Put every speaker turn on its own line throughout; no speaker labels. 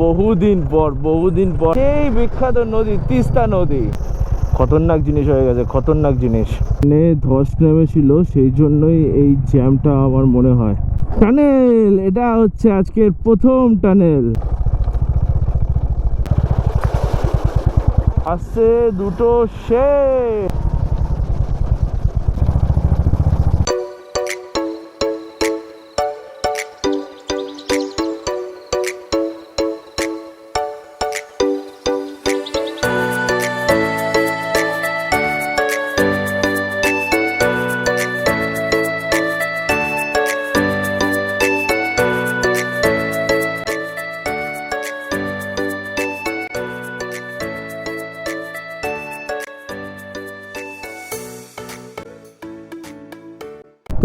বহুদিন পর সেই বিখ্যাত নদী তিস্তা নদী। খতরনাক জিনিস হয়ে গেছে, খতরনাক জিনিস। ধস নেমেছিল, সেই জন্যই এই জ্যামটা আমার মনে হয়। টানেল, এটা হচ্ছে আজকের প্রথম টানেল। আসছে দুটো শেষ।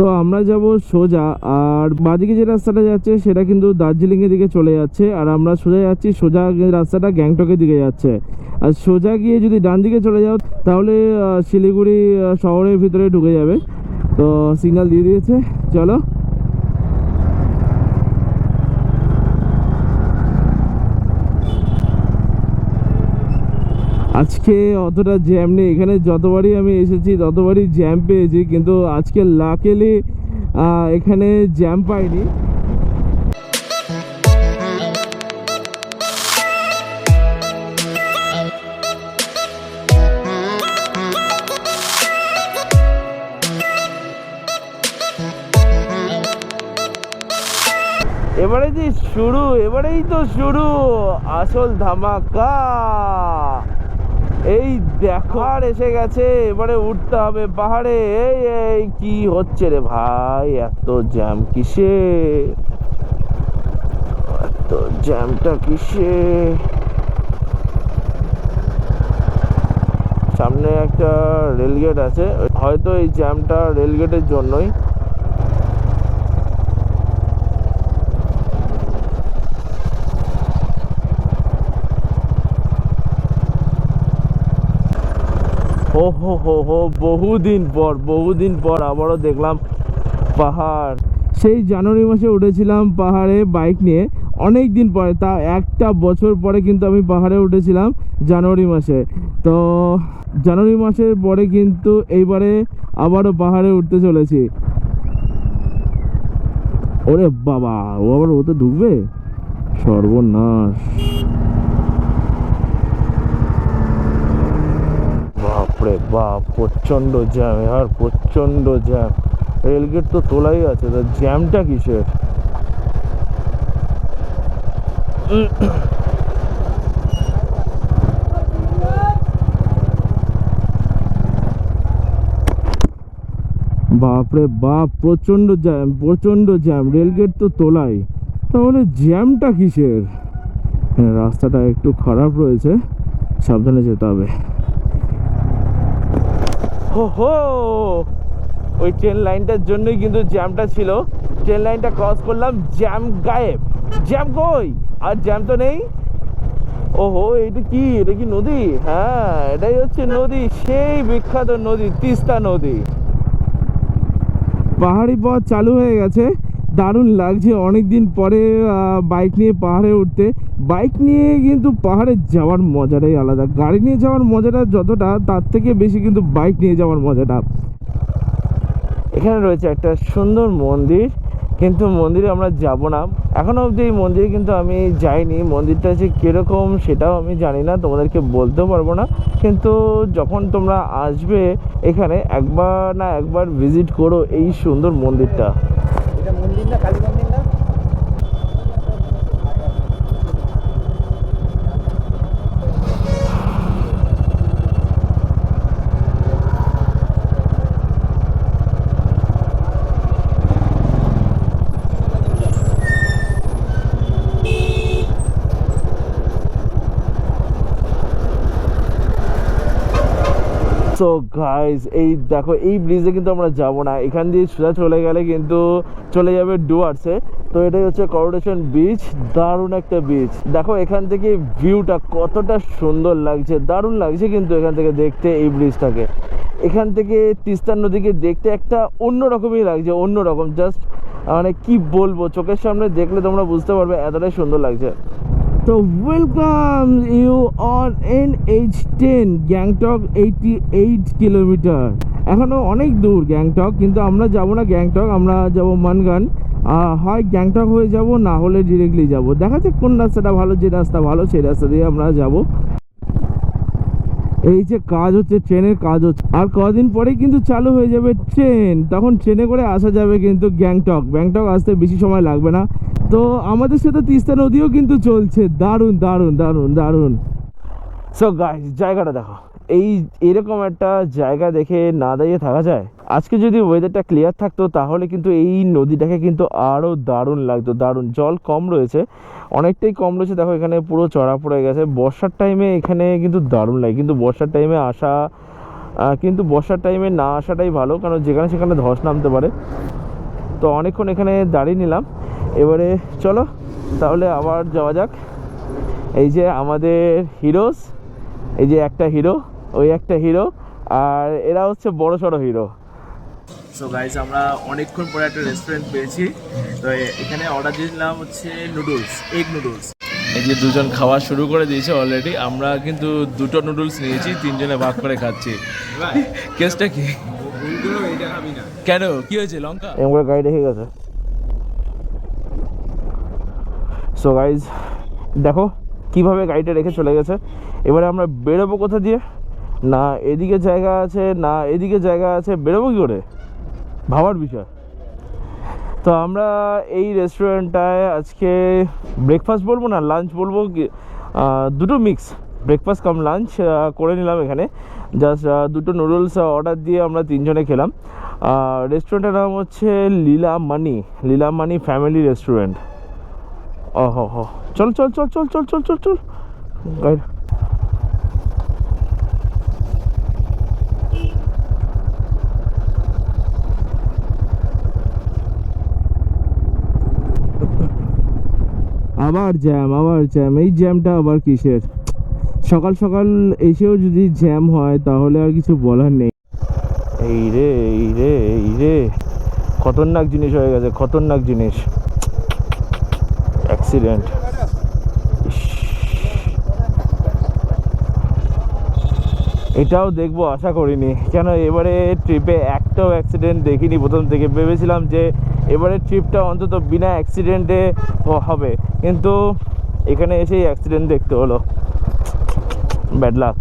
তো আমরা যাব সোজা, আর বাদিকে যে রাস্তাটা যাচ্ছে সেটা কিন্তু দার্জিলিং এর দিকে চলে যাচ্ছে, আর আমরা সোজা যাচ্ছি, সোজা রাস্তাটা গ্যাংটকের দিকে যাচ্ছে। আর সোজা গিয়ে যদি ডান দিকে চলে যাও তাহলে শিলিগুড়ি শহরের ভিতরে ঢুকে যাবে। তো সিগন্যাল দিয়ে দিয়েছে, চলো। আজকে অতটা জ্যাম নেই এখানে, যতবারই আমি এসেছি ততবারই জ্যাম পেয়েছি, কিন্তু আজকে লাকিলি এখানে জ্যাম পাইনি। এবারে যে শুরু, এবারেই তো শুরু আসল ধামাকা। এই দেখো আর এসে গেছে, এবারে উঠতে হবে পাহাড়ে। এই এই কি হচ্ছে রে ভাই, এত জ্যাম কিসে, এত জ্যামটা কিসে? সামনে একটা রেলগেট আছে, হয়তো এই জ্যামটা রেলগেটের জন্যই। ও হো বহুদিন পর আবারও দেখলাম পাহাড়। সেই জানুয়ারি মাসে উঠেছিলাম পাহাড়ে বাইক নিয়ে, অনেক দিন পরে, তা একটা বছর পরে কিন্তু আমি পাহাড়ে উঠেছিলাম জানুয়ারি মাসে। তো জানুয়ারি মাসের পরে কিন্তু এইবারে আবারও পাহাড়ে উঠতে চলেছি। ওরে বাবা, ও আবার ওতে ঢুকবে, সর্বনাশ। বাপরে বাপ, প্রচন্ড জ্যাম, আর প্রচন্ড জ্যাম। রেলগেট তো তোলাই আছে, তা জ্যামটা কিসের? বাপরে বাপ, প্রচন্ড জ্যাম, রেলগেট তো তোলাই, তাহলে জ্যামটা কিসের? রাস্তাটা একটু খারাপ রয়েছে, সাবধানে যেতে হবে। হো, ওই ট্রেন লাইনটার জন্যই কিন্তু জ্যামটা ছিল। ট্রেন লাইনটা ক্রস করলাম, জ্যাম গায়েব। জ্যাম কই? আর জ্যাম তো নেই। ওহো, এটা কি, এটা কি নদী? হ্যাঁ, এটাই হচ্ছে নদী, সেই বিখ্যাত নদী তিস্তা নদী। পাহাড়ি পথ চালু হয়ে গেছে, দারুণ লাগছে অনেকদিন পরে বাইক নিয়ে পাহাড়ে উঠতে। বাইক নিয়ে কিন্তু পাহাড়ে যাওয়ার মজাটাই আলাদা, গাড়ি নিয়ে যাওয়ার মজাটা যতটা, তার থেকে বেশি কিন্তু বাইক নিয়ে যাওয়ার মজাটা। এখানে রয়েছে একটা সুন্দর মন্দির, কিন্তু মন্দিরে আমরা যাব না এখনো অবধি। এই মন্দিরে কিন্তু আমি যাইনি, মন্দিরটা যে কীরকম সেটাও আমি জানি না, তোমাদেরকে বলতেও পারবো না। কিন্তু যখন তোমরা আসবে এখানে, একবার না একবার ভিজিট করো এই সুন্দর মন্দিরটা। এটা মন্দির না, কালী মন্দির না? সো গাইজ, এই দেখো, এই ব্রিজে কিন্তু আমরা যাব না, এখান দিয়ে সোজা চলে গেলে কিন্তু চলে যাবে ডুয়ার্সে। তো এটাই হচ্ছে করোনেশন বিচ, দারুণ একটা বিচ। দেখো এখান থেকে ভিউটা কতটা সুন্দর লাগছে, দারুণ লাগছে কিন্তু এখান থেকে দেখতে এই ব্রিজটাকে। এখান থেকে তিস্তা নদীকে দেখতে একটা অন্যরকমই লাগছে, অন্যরকম, জাস্ট মানে কি বলবো, চোখের সামনে দেখলে তোমরা বুঝতে পারবে এতটাই সুন্দর লাগছে। তো welcome you on NH10 Gangtok 88 kilometre. এখনো অনেক দূর গ্যাংটক, কিন্তু আমরা যাব না গ্যাংটক, আমরা যাব মানগান। হয় গ্যাংটক হয়ে যাব, না হলে ডিরেক্টলি যাব। দেখা যাক কোন রাস্তাটা ভালো, যে রাস্তা ভালো সেই রাস্তা দিয়ে আমরা যাব। এই যে কাজ হচ্ছে, ট্রেনের কাজ হচ্ছে, আর কদিন পরেই কিন্তু চালু হয়ে যাবে ট্রেন। তখন ট্রেনে করে আসা যাবে কিন্তু গ্যাংটক আসতে বেশি সময় লাগবে না। তো আমাদের সাথে তিস্তা নদীও কিন্তু চলছে। দারুণ দারুণ দারুণ দারুণ। সো গাইস, জায়গাটা দেখো। এরকম একটা জায়গা দেখে না দাঁড়িয়ে থাকা যায়? আজকে যদি ওয়েদারটা ক্লিয়ার থাকতো তাহলে কিন্তু এই নদীটাকে কিন্তু আরও দারুণ লাগতো। দারুণ, জল কম রয়েছে, অনেকটাই কম রয়েছে। দেখো এখানে পুরো চড়া পড়ে গেছে। বর্ষার টাইমে এখানে কিন্তু দারুণ লাগে, কিন্তু বর্ষার টাইমে আসা কিন্তু বর্ষার টাইমে না আসাটাই ভালো, কারণ যেখানে সেখানে ধস নামতে পারে। তো অনেকক্ষণ এখানে দাঁড়িয়ে নিলাম, এবারে চলো তাহলে আবার যাওয়া যাক। এই যে আমাদের হিরোস, এই যে একটা হিরো, ওই একটা হিরো, আর এরা হচ্ছে বড় সড়ো হিরো। সো গাইজ, আমরা অনেকক্ষণ পরে একটা রেস্টুরেন্ট পেয়েছি। তো এখানে অর্ডার দিয়েছিলাম হচ্ছে নুডলস, এগ নুডলস। এই যে দুজন খাওয়া শুরু করে দিয়েছে অলরেডি। আমরা কিন্তু দুটো নুডলস নিয়েছি, তিনজনে ভাগ করে খাচ্ছি। কেসটা কি? কেন, কি হয়েছে? লঙ্কা এমন গাড়ি রেখে গেছে। সো গাইজ দেখো কিভাবে গাড়িটা রেখে চলে গেছে। এবারে আমরা বেরোবো কোথা দিয়ে? না এদিকে জায়গা আছে, না এদিকে জায়গা আছে, বেরোবো কী করে, ভাবার বিষয়। তো আমরা এই রেস্টুরেন্টটায় আজকে ব্রেকফাস্ট বলবো না লাঞ্চ বলবো, দুটো মিক্স, ব্রেকফাস্ট কাম লাঞ্চ করে নিলাম এখানে। জাস্ট দুটো নুডলস অর্ডার দিয়ে আমরা তিনজনে খেলাম। রেস্টুরেন্টের নাম হচ্ছে লীলা মানি ফ্যামিলি রেস্টুরেন্ট। ও চল চল চল চল চল চল চল চল গাইড। আবার জ্যাম, এই জ্যামটা আবার কিসের? সকাল সকাল এসেও যদি জ্যাম হয় তাহলে আর কিছু বলার নেই। এই রে খতরনাক জিনিস হয়ে গেছে, খতরনাক জিনিস, অ্যাক্সিডেন্ট। এটাও দেখবো আশা করিনি, কেন এবারে ট্রিপে একটাও অ্যাক্সিডেন্ট দেখিনি। প্রথম থেকে ভেবেছিলাম যে এবারে ট্রিপটা অন্তত বিনা অ্যাক্সিডেন্টে হবে, কিন্তু এখানে এসেই অ্যাক্সিডেন্ট দেখতে হলো। Bad luck.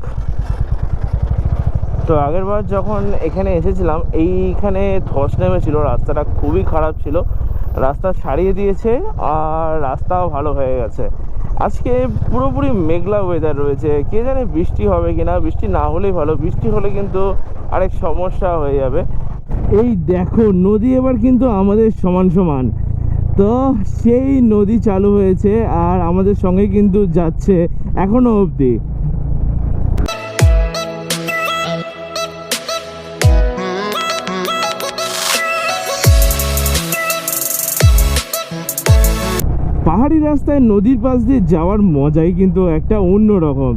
তো আগেরবার যখন এখানে এসেছিলাম এইখানে ধস নেমেছিল, রাস্তাটা খুবই খারাপ ছিল। রাস্তা সারিয়ে দিয়েছে আর রাস্তাও ভালো হয়ে গেছে। আজকে পুরোপুরি মেঘলা ওয়েদার রয়েছে, কে জানে বৃষ্টি হবে কিনা। বৃষ্টি না হলেই ভালো, বৃষ্টি হলে কিন্তু আরেক সমস্যা হয়ে যাবে। এই দেখো নদী এবার কিন্তু আমাদের সমান সমান। তো সেই নদী চালু হয়েছে আর আমাদের সঙ্গে কিন্তু যাচ্ছে এখনো অবধি। পাহাড়ি রাস্তায় নদীর পাশ দিয়ে যাওয়ার মজাই কিন্তু একটা অন্য রকম।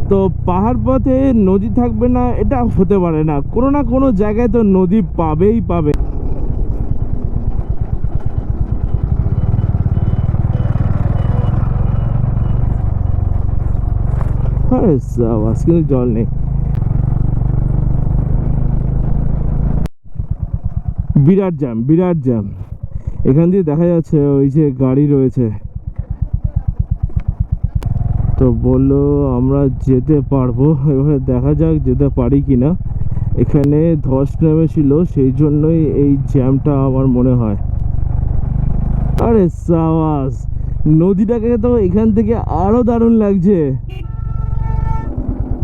তো পাহাড় পথে নদী থাকবে না এটা হতে পারে না, কোনো না কোনো জায়গায় তো নদী পাবেই পাবে। আরে সাবাস, কিন্তু জল নেই। বিরাট জ্যাম। এখান দিয়ে দেখা যাচ্ছে ওই যে গাড়ি রয়েছে। তো বললো আমরা যেতে পারবো, এবারে দেখা যাক যেতে পারি কিনা। এখানে ধস নেমেছিল, সেই জন্যই এই জ্যামটা আমার মনে হয়। আরে সাবাস, নদীটাকে তো এখান থেকে আরো দারুণ লাগছে।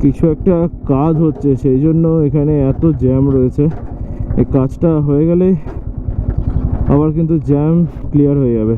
কিছু একটা কাজ হচ্ছে, সেই জন্য এখানে এত জ্যাম রয়েছে। এই কাজটা হয়ে গেলে আবার কিন্তু জ্যাম ক্লিয়ার হয়ে যাবে।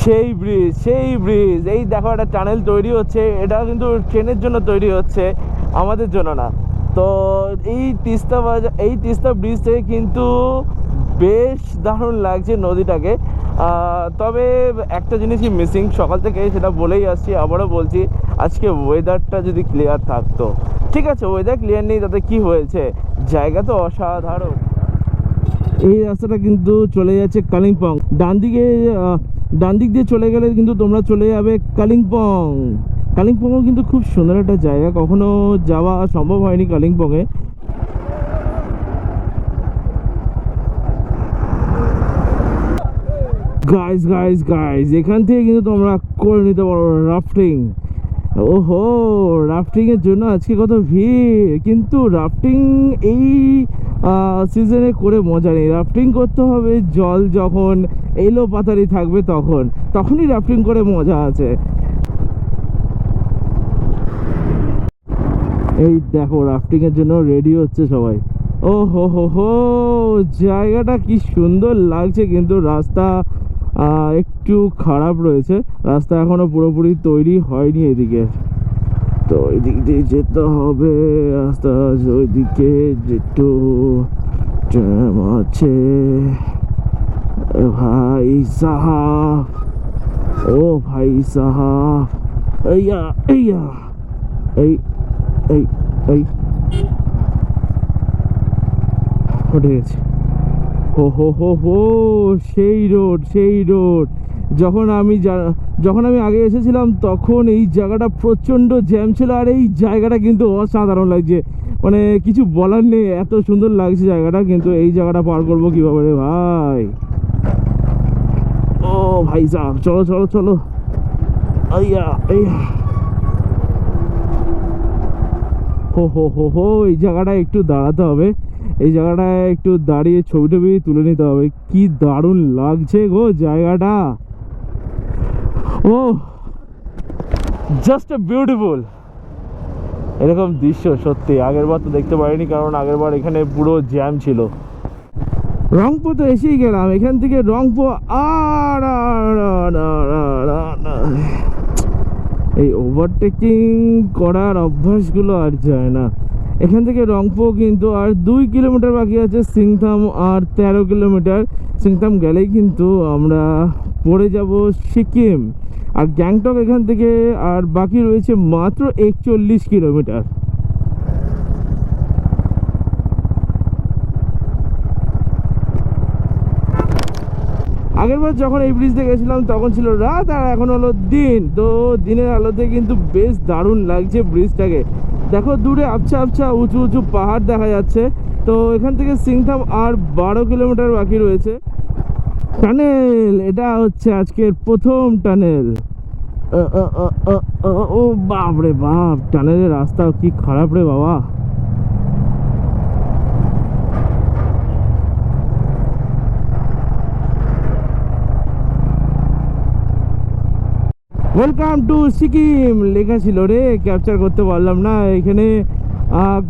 সেই ব্রিজ এই দেখো একটা টানেল তৈরি হচ্ছে, এটা কিন্তু ট্রেনের জন্য তৈরি হচ্ছে, আমাদের জন্য না। তো এই তিস্তা ব্রিজ থেকে কিন্তু বেশ দারুণ লাগছে নদীটাকে। তবে একটা জিনিসই মিসিং সকাল থেকে, সেটা বলেই আসছি, আবারও বলছি, আজকে ওয়েদারটা যদি ক্লিয়ার থাকতো। ঠিক আছে, ওয়েদার ক্লিয়ার নেই, তাতে কি হয়েছে, জায়গা তো অসাধারণ। এই রাস্তাটা কিন্তু চলে যাচ্ছে কালিম্পং। ডান দিক দিয়ে চলে গেলে কিন্তু তোমরা চলে যাবে কালিম্পং। কালিম্পংও কিন্তু খুব সুন্দর একটা জায়গা, কখনো যাওয়া সম্ভব হয়নি কালিম্পংয়ে। গাইজ এখান থেকে কিন্তু তোমরা করে নিতে পারো রাফটিং। ওহো, রাফটিং এর জন্য আজকে কত ভিড়, কিন্তু রাফটিং এই সিজনে করে মজা নেই। রাফটিং করতে হবে জল যখন এলো পাতারি থাকবে, তখনই রাফটিং করে মজা আছে। এই দেখো রাফটিং এর জন্য রেডি হচ্ছে সবাই। ও হো, জায়গাটা কি সুন্দর লাগছে, কিন্তু রাস্তা একটু খারাপ রয়েছে, রাস্তা এখনো পুরোপুরি তৈরি হয়নি এদিকে। তো এদিক দিয়ে যেতে হবে, রাস্তা ওইদিকে যেটু জ্যাম আছে। ভাই সাহাব, ও ভাই সাহাব, এইয়া এইয়া এই এই এই উঠে গেছে। হো, সেই রোড। যখন আমি আগে এসেছিলাম তখন এই জায়গাটা প্রচণ্ড জ্যাম ছিল, আর এই জায়গাটা কিন্তু অসাধারণ লাগছে, মানে কিছু বলার নেই, এত সুন্দর লাগছে জায়গাটা। কিন্তু এই জায়গাটা পার করবো কিভাবে রে ভাই? ও ভাই সাহেব, চলো আইয়া এইয়া। হো, এই জায়গাটায় একটু দাঁড়াতে হবে, এই জায়গাটায় একটু দাঁড়িয়ে ছবি টবি তুলে নিতে হবে। কি দারুণ লাগছে গো জায়গাটা, ও জাস্ট এ বিউটিফুল। এরকম দৃশ্য সত্যি আগের বার তো দেখতে পারিনি, কারণ আগের বার এখানে পুরো জ্যাম ছিল। রংপুর তো এসেই গেলাম, এখান থেকে রংপুর আর এই ওভারটেকিং করার অভ্যাসগুলো আর যায় না। এখান থেকে রংপুর কিন্তু আর 2 কিলোমিটার বাকি আছে, সিংথাম আর 13 কিলোমিটার। সিংথাম গেলেই কিন্তু আমরা পড়ে যাব সিকিম, আর গ্যাংটক এখান থেকে আর বাকি রয়েছে মাত্র 41 কিলোমিটার। আগেরবার যখন এই ব্রিজ দিয়ে গেছিলাম তখন ছিল রাত, আর এখন হলো দিন। তো দিনের আলোতে কিন্তু বেশ দারুণ লাগছে ব্রিজটাকে। দেখো দূরে আবছা উঁচু পাহাড় দেখা যাচ্ছে। তো এখান থেকে সিংথাম আর 12 কিলোমিটার বাকি রয়েছে। টানেল, এটা হচ্ছে আজকের প্রথম টানেল। ও বাপ রে বাপ, টানেলের রাস্তা কি খারাপ রে বাবা। ওয়েলকাম টু সিকিম লেখা ছিল রে, ক্যাপচার করতে পারলাম না। এখানে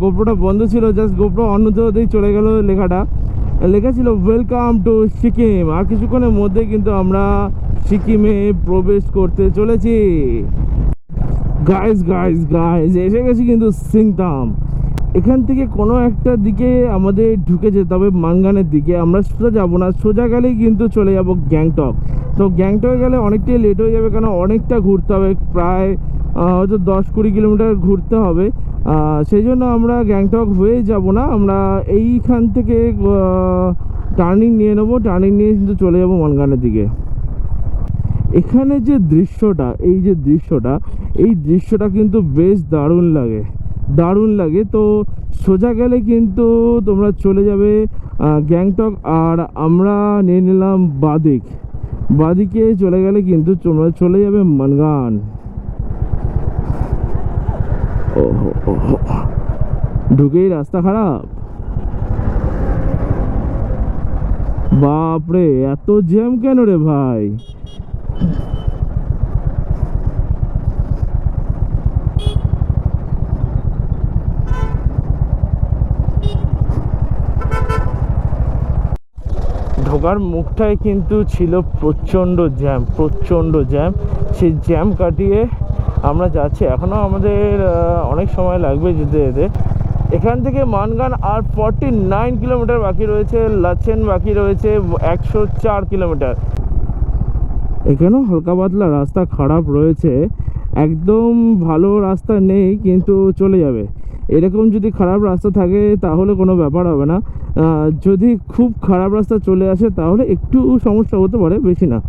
গোপ্রোটা বন্ধ ছিল, জাস্ট গোপ্রো অন হতেই চলে গেল। লেখা ছিল ওয়েলকাম টু সিকিম। আর কিছুক্ষণের মধ্যে কিন্তু আমরা সিকিমে প্রবেশ করতে চলেছি। গাইজ এসে গেছি কিন্তু সিংতাম। এখান থেকে কোনো একটা দিকে আমাদের ঢুকে যেতে হবে মানগানের দিকে। আমরা সোজা যাবো না, সোজা গেলেই কিন্তু চলে যাব গ্যাংটক। তো গ্যাংটকে গেলে অনেকটাই লেট হয়ে যাবে, কারণ অনেকটা ঘুরতে হবে, প্রায় হয়তো 10-20 কিলোমিটার ঘুরতে হবে। সেই জন্য আমরা গ্যাংটক হয়ে যাব না, আমরা এইখান থেকে টার্নিং নিয়ে নেবো, টার্নিং নিয়ে কিন্তু চলে যাব মানগানের দিকে। এখানে যে দৃশ্যটা, এই দৃশ্যটা কিন্তু বেশ দারুণ লাগে। তো সোজা গেলে কিন্তু তোমরা চলে যাবে গ্যাংটক, আর আমরা নিয়ে নিলাম বাদিকে চলে গেলে কিন্তু তোমরা চলে যাবে মানগান। ওহো, ঢুকেই রাস্তা খারাপ, বাপরে এত জ্যাম কেন রে ভাই? ঢোকার মুখটায় কিন্তু ছিল প্রচণ্ড জ্যাম। সেই জ্যাম কাটিয়ে আমরা যাচ্ছি। এখনও আমাদের অনেক সময় লাগবে যেতে যেতে। এখান থেকে মানগান আর 49 কিলোমিটার বাকি রয়েছে, লাচেন বাকি রয়েছে 104 কিলোমিটার। এখানেও হালকা পাতলা রাস্তা খারাপ রয়েছে, একদম ভালো রাস্তা নেই, কিন্তু চলে যাবে। এরকম যদি খারাপ রাস্তা থাকে তাহলে কোনো ব্যাপার হবে না। যদি খুব খারাপ রাস্তা চলে আসে তাহলে একটু সমস্যা হতে পারে, বেশি না।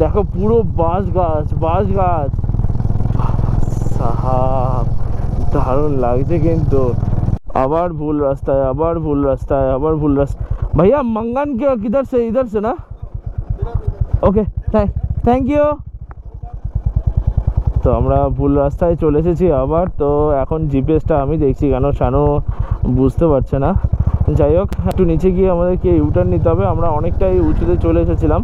দেখো পুরো বাঁশ গাছ সাহাব, দারুণ লাগছে কিন্তু। আবার ভুল রাস্তায়। भैया मंगन के इधर से ना? ওকে, থ্যাংক ইউ। তো আমরা ভুল রাস্তায় চলে এসেছি আবার। তো এখন জিপিএসটা আমি দেখছি, কেন শানু বুঝতে পারছে না। যাই হোক, একটু নিচে গিয়ে আমাদেরকে ইউটার্ন নিতে হবে। আমরা অনেকটাই উঁচুতে চলে এসেছিলাম।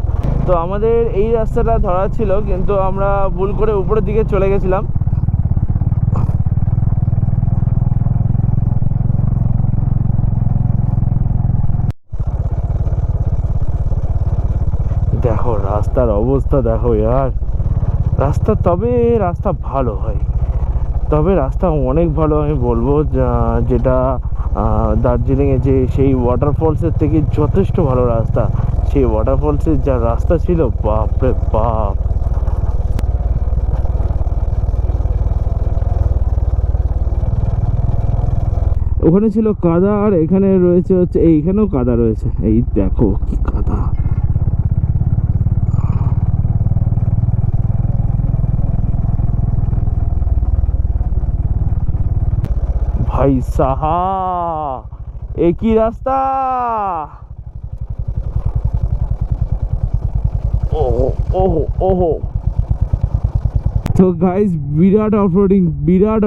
তো আমাদের এই রাস্তাটা ধরা ছিল, কিন্তু আমরা ভুল করে উপরের দিকে চলে গেছিলাম। দেখো রাস্তার অবস্থা দেখো ইয়ার। রাস্তা ভালো হয়, রাস্তা অনেক ভালো আমি বলবো। যেটা দার্জিলিংয়ে যে সেই ওয়াটারফলসের থেকে যথেষ্ট ভালো রাস্তা। সেই ওয়াটারফলসের যা রাস্তা ছিল, বাপরে বাপ। ওখানে ছিল কাদা, আর এখানে রয়েছে হচ্ছে এইখানেও কাদা রয়েছে। এই দেখো কি কাদা। भाई साहब एक ही रास्ता। ओहो ओहो ओहो। তো গাইস বিরাট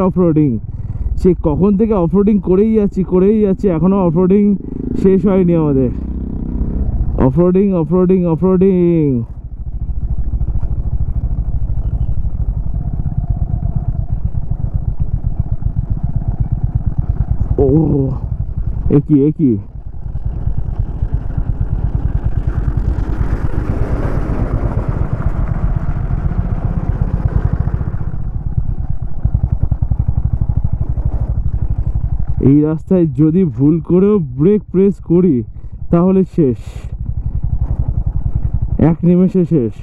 অফরোডিং। সে কখন থেকে অফরোডিং করেই যাচ্ছি, এখনো অফরোডিং শেষ হয়নি আমাদের। অফরোডিং। ও একই। এই রাস্তায় যদি ভুল করেও ব্রেক প্রেস করি তাহলে শেষ, এক নিমেষে শেষ।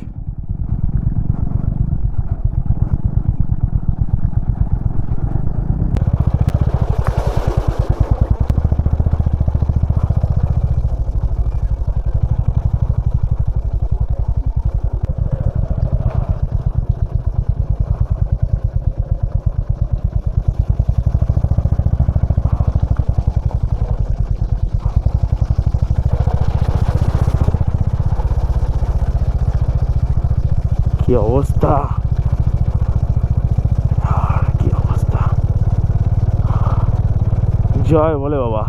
কি অবস্থা, জয় বলে বাবা।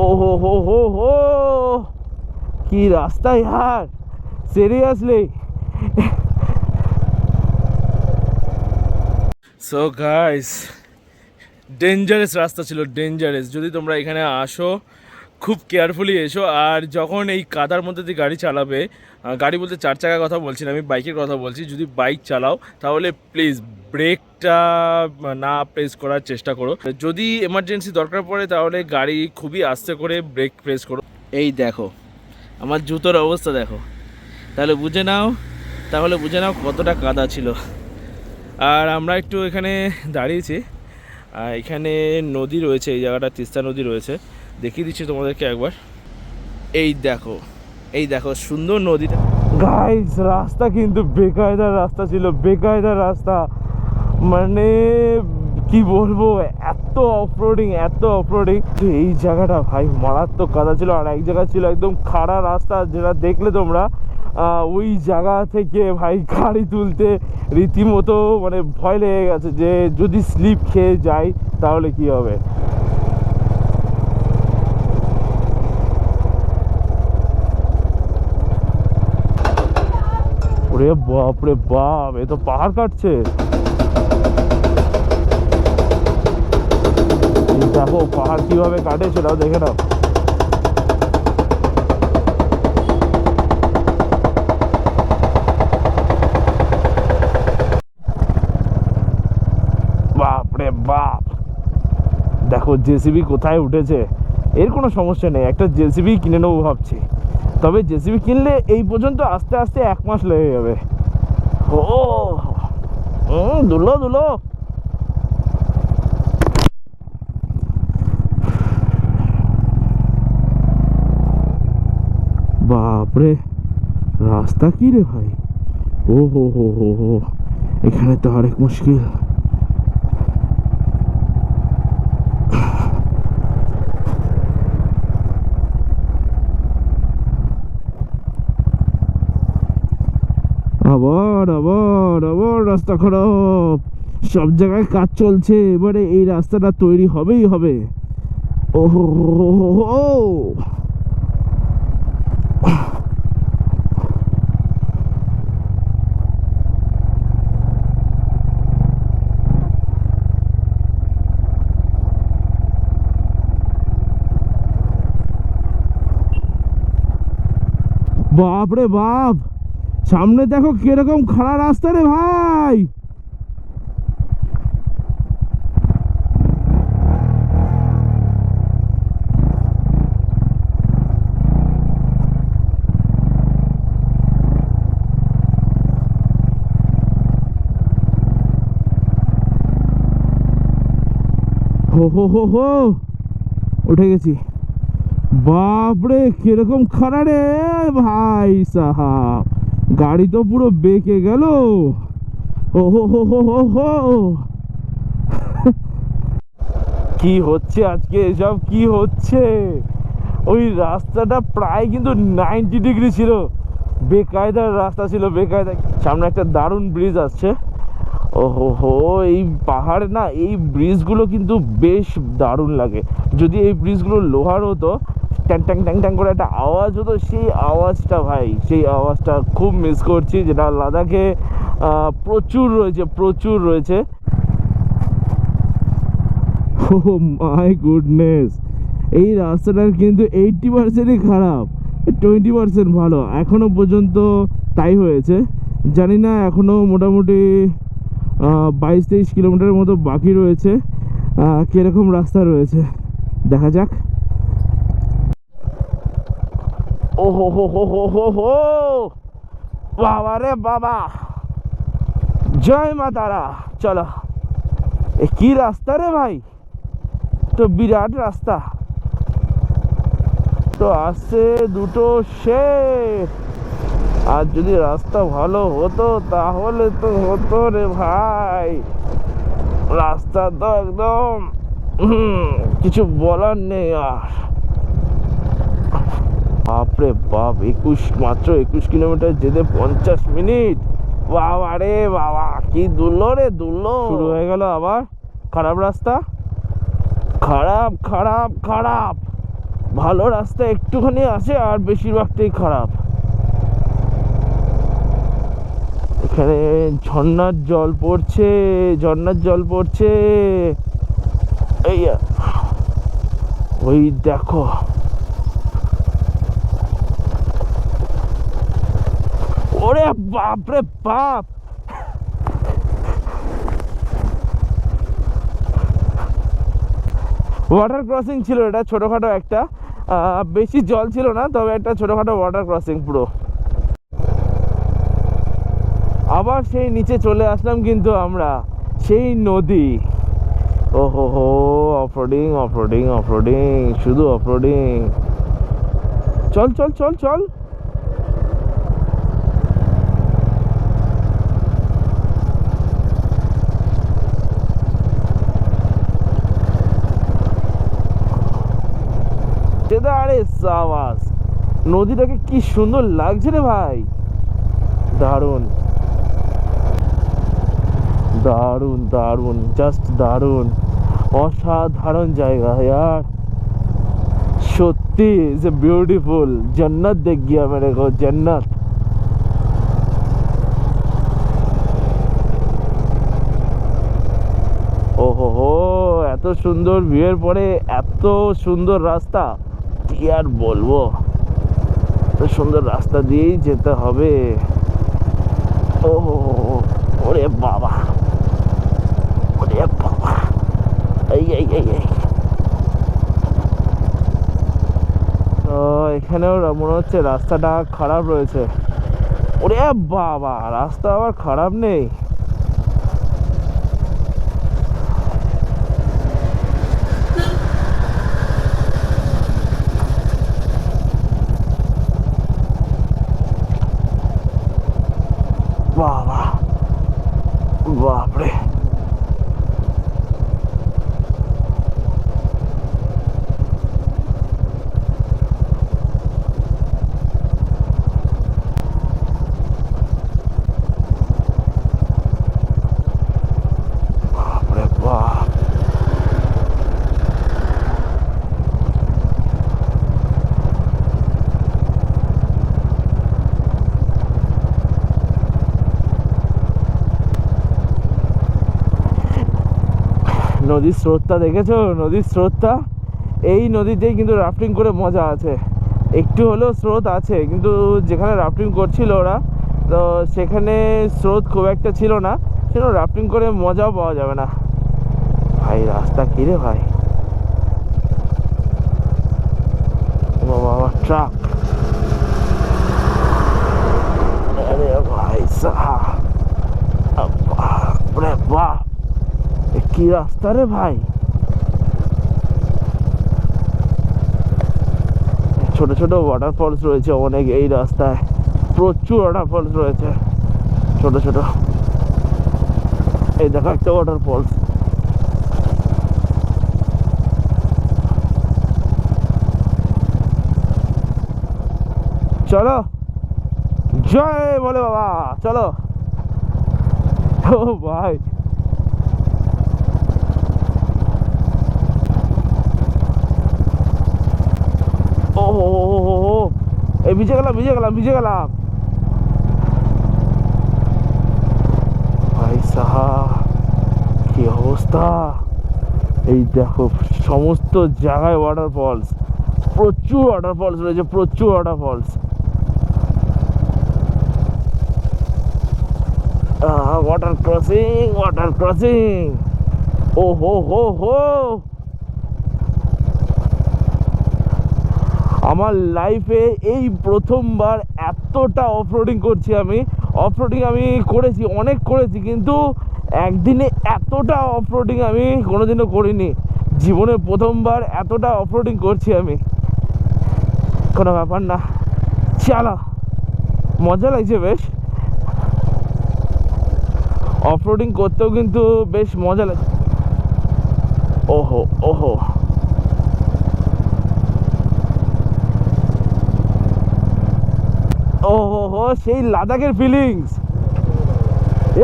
ওহো কি রাস্তা यार, সিরিয়াসলি। সো গাইস, ডেঞ্জারাস রাস্তা ছিল, যদি তোমরা এখানে আসো খুব কেয়ারফুলি এসো। আর যখন এই কাদার মধ্যে দিয়ে গাড়ি চালাবে, গাড়ি বলতে 4 চাকার কথা বলছি না, আমি বাইকের কথা বলছি। যদি বাইক চালাও তাহলে প্লিজ ব্রেকটা না প্রেস করার চেষ্টা করো। যদি এমার্জেন্সি দরকার পড়ে তাহলে গাড়ি খুবই আস্তে করে ব্রেক প্রেস করো। এই দেখো আমার জুতোর অবস্থা দেখো, তাহলে বুঝে নাও কতটা কাদা ছিল। আর আমরা একটু এখানে দাঁড়িয়েছি, আর এখানে নদী রয়েছে, এই জায়গাটা তিস্তা নদী রয়েছে, দেখিয়ে দিচ্ছি তোমাদেরকে একবার। এই দেখো সুন্দর নদীটা। গাইস রাস্তা কিন্তু বেকায়দার রাস্তা ছিল, বেকায়দার রাস্তা, মানে কি বলবো, এত অফরোডিং এই জায়গাটা ভাই মারাত্মক কাদা ছিল। আর এক জায়গা ছিল একদম খাড়া রাস্তা, যেটা দেখলে তোমরা, ওই জায়গা থেকে ভাই গাড়ি তুলতে রীতিমতো মানে ভয় লেগে গেছে যে যদি স্লিপ খেয়ে যাই তাহলে কি হবে। ওরে বাপ রে বাপ, এ তো পাহাড় কাটছে। দেখো পাহাড় কিভাবে কাটে সেটাও দেখে নাও। বাপ রে বাপ, দেখো জেসিবি কোথায় উঠেছে। এর কোনো সমস্যা নেই, একটা জেসিবি কিনে নেবো ভাবছি। তবে জেসিবি কিনলে এই পর্যন্ত আস্তে আস্তে 1 মাস লেগে যাবে। ও দুলো দুলো, বাপরে রাস্তা কি রে ভাই, ও হো হো হো হো, এখানে তো আরেক মুশকিল। আবার আবার আবার রাস্তা খারাপ, সব জায়গায় কাজ চলছে, এবারে এই রাস্তাটা তৈরি হবেই হবে। ও হো হো হো হো, বাপ রে বাপ, সামনে দেখো কিরকম খাড়া রাস্তা রে ভাই। হো হো হো হো, উঠে গেছি। বাপরে কিরকম খাড়া রে ভাই সাহাব, গাড়ি তো পুরো বেঁকে গেল। ও হো হো হো হো হো, কি হচ্ছে আজকে এসব, কি হচ্ছে। ওই রাস্তাটা প্রায় কিন্তু 90 ডিগ্রি ছিল, বেকায়দার রাস্তা ছিল, বেকায়দা। সামনে একটা দারুণ ব্রিজ আসছে। ওহো হো, এই পাহাড়ে না এই ব্রিজগুলো কিন্তু বেশ দারুণ লাগে। যদি এই ব্রিজগুলো লোহার হতো, ট্যাং ট্যাং ট্যাং ট্যাং করে একটা আওয়াজ হতো, সেই আওয়াজটা ভাই, সেই আওয়াজটা খুব মিস করছি, যেটা লাদাখে প্রচুর রয়েছে। ও মাই গুডনেস, এই রাস্তাটার কিন্তু 80%ই খারাপ, 20% ভালো, এখনো পর্যন্ত তাই হয়েছে। জানি না এখনো মোটামুটি 22-23 কিলোমিটারের মতো বাকি রয়েছে, কিরকম রাস্তা রয়েছে দেখা যাক। ও হো হো হো হো হো হো, বাবা রে বাবা, জয় মা তারা। চলো, এ কি রাস্তা রে ভাই, তো বিরাট রাস্তা। তো আসছে দুটো শের, আর যদি রাস্তা ভালো হতো তাহলে তো হতো রে ভাই। রাস্তা তো একদম কিছু বলার নেই আর। বাপরে বাপ, মাত্র 21 কিলোমিটার যেতে 50 মিনিট। বাবা রে বাবা, কি দুললো রে দুললো। শুরু হয়ে গেল আবার খারাপ রাস্তা, খারাপ খারাপ খারাপ। ভালো রাস্তা একটুখানি আছে আর বেশিরভাগটাই খারাপ। এখানে ঝর্ণার জল পড়ছে, এই ওই দেখো, ওরে বাপরে বাপ, ওয়াটার ক্রসিং ছিল এটা, ছোটখাটো একটা। বেশি জল ছিল না, তবে একটা ছোটোখাটো ওয়াটার ক্রসিং পুরো। আবার সেই নিচে চলে আসলাম কিন্তু আমরা, সেই নদী। ওহো হো, অফরোডিং অফরোডিং অফরোডিং, শুধু অফরোডিং। চল চল চল চল। আরে সাবাস, নদীটাকে কি সুন্দর লাগছে রে ভাই, দারুণ দারুণ দারুণ, জাস্ট দারুণ, অসাধারণ জায়গা यार, সত্যি ইজ এ বিউটিফুল। जन्नत देख गया मेरे को, जन्नत। ওহো হো, এত সুন্দর ভিউয়ের পরে এত সুন্দর রাস্তা, কি আর বলবো, এত সুন্দর রাস্তা দিয়েই যেতে হবে। ওহো, ওরে বাবা, ওরে বাবা, এই এই এই এই। তো এখানেও মনে হচ্ছে রাস্তাটা খারাপ রয়েছে। ওরে বাবা, রাস্তা আবার খারাপ নেই। বাবা, বাপরে, বাপরে বাপ। নদীর স্রোতটা দেখেছো, নদীর স্রোতটা, এই নদীতেই কিন্তু রাফটিং করে মজা আছে। একটু হলেও স্রোত আছে, কিন্তু যেখানে রাফটিং করছিল ওরা, তো সেখানে স্রোত খুব একটা ছিল না, সেখানে রাফটিং করে মজাও পাওয়া যাবে না। ভাই রাস্তা কি রে ভাই, বাবা ট্রাক, আরে ভাই সাহাব, বাপরে বাপ, কি রাস্তা রে ভাই। ছোট ছোট ওয়াটারফলস রয়েছে অনেক এই রাস্তায়, প্রচুর ওয়াটারফলস রয়েছে ছোট ছোট। এই দেখো একটা ওয়াটারফলস। চলো, জয় বলে বাবা, চলো। ও ভাই, ও এই ভিজে গেলাম ভিজে গেলাম ভিজে গেলাম ভাই সাহা, কি অবস্থা। এই দেখো সমস্ত জায়গায় ওয়াটারফলস, প্রচুর ওয়াটারফলস রয়েছে, প্রচুর waterfalls. Water crossing, water crossing, ও হো হো হো। আমার লাইফে এই প্রথমবার এতটা অফরোডিং করছি আমি। অফরোডিং আমি করেছি, অনেক করেছি, কিন্তু একদিনে এতটা অফরোডিং আমি কোনোদিনও করিনি। জীবনে প্রথমবার এতটা অফরোডিং করছি আমি। কোনো ব্যাপার না, চালা, মজা লাগছে বেশ। অফরোডিং করতেও কিন্তু বেশ মজা লাগে। ওহো ওহো, ওহো হো, সেই লাদাখের ফিলিংস।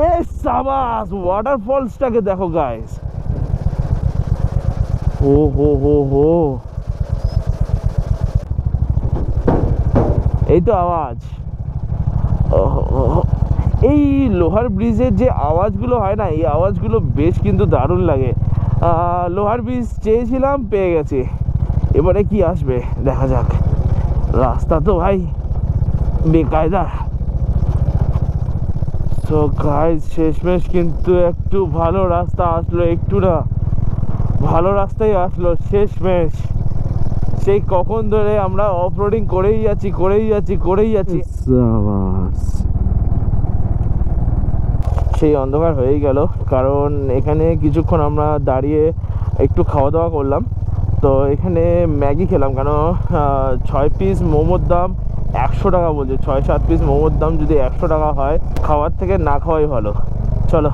এ সাবাস, ওয়াটারফলসটাকে দেখো গাইস, ও হো হো হো, এই তো আওয়াজ। এই লোহার ব্রিজের যে আওয়াজগুলো হয় না, এই আওয়াজগুলো বেশ কিন্তু দারুণ লাগে। লোহার ব্রিজ চেয়েছিলাম, পেয়ে গেছি, এবারে কি আসবে দেখা যাক। রাস্তা তো ভাই বেকায়দা। তো গাইস শেষমেশ কিন্তু একটু ভালো রাস্তা আসলো, একটু না ভালো রাস্তাই আসলো শেষমেশ। সেই কখন ধরে আমরা অফ রোডিং করেই যাচ্ছি। সাবাস। সেই অন্ধকার হয়েই গেল, কারণ এখানে কিছুক্ষণ আমরা দাঁড়িয়ে একটু খাওয়া দাওয়া করলাম। তো এখানে ম্যাগি খেলাম, কেন 6 পিস মোমোর দাম 100 টাকা বলছে। 6-7 পিস মোমোর দাম যদি 100 টাকা হয়, খাওয়ার থেকে না খাওয়াই ভালো। চলো,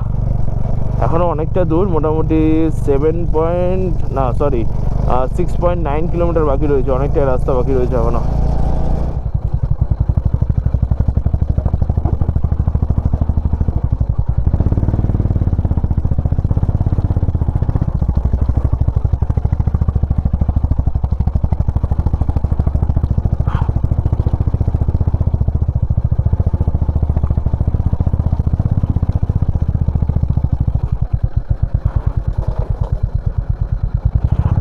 এখনও অনেকটা দূর, মোটামুটি 6.9 কিলোমিটার বাকি রয়েছে, অনেকটা রাস্তা বাকি রয়েছে এখনও।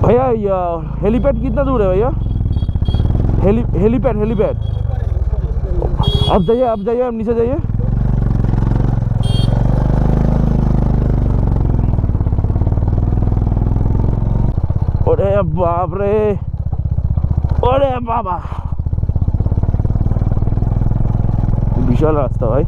भैया हेलीपैड कितना दूर है भैया? हेलीपैड अब जाइए, अब नीचे जाइए। अरे बाप रे, अरे बाबा, विशाल रास्ता भाई।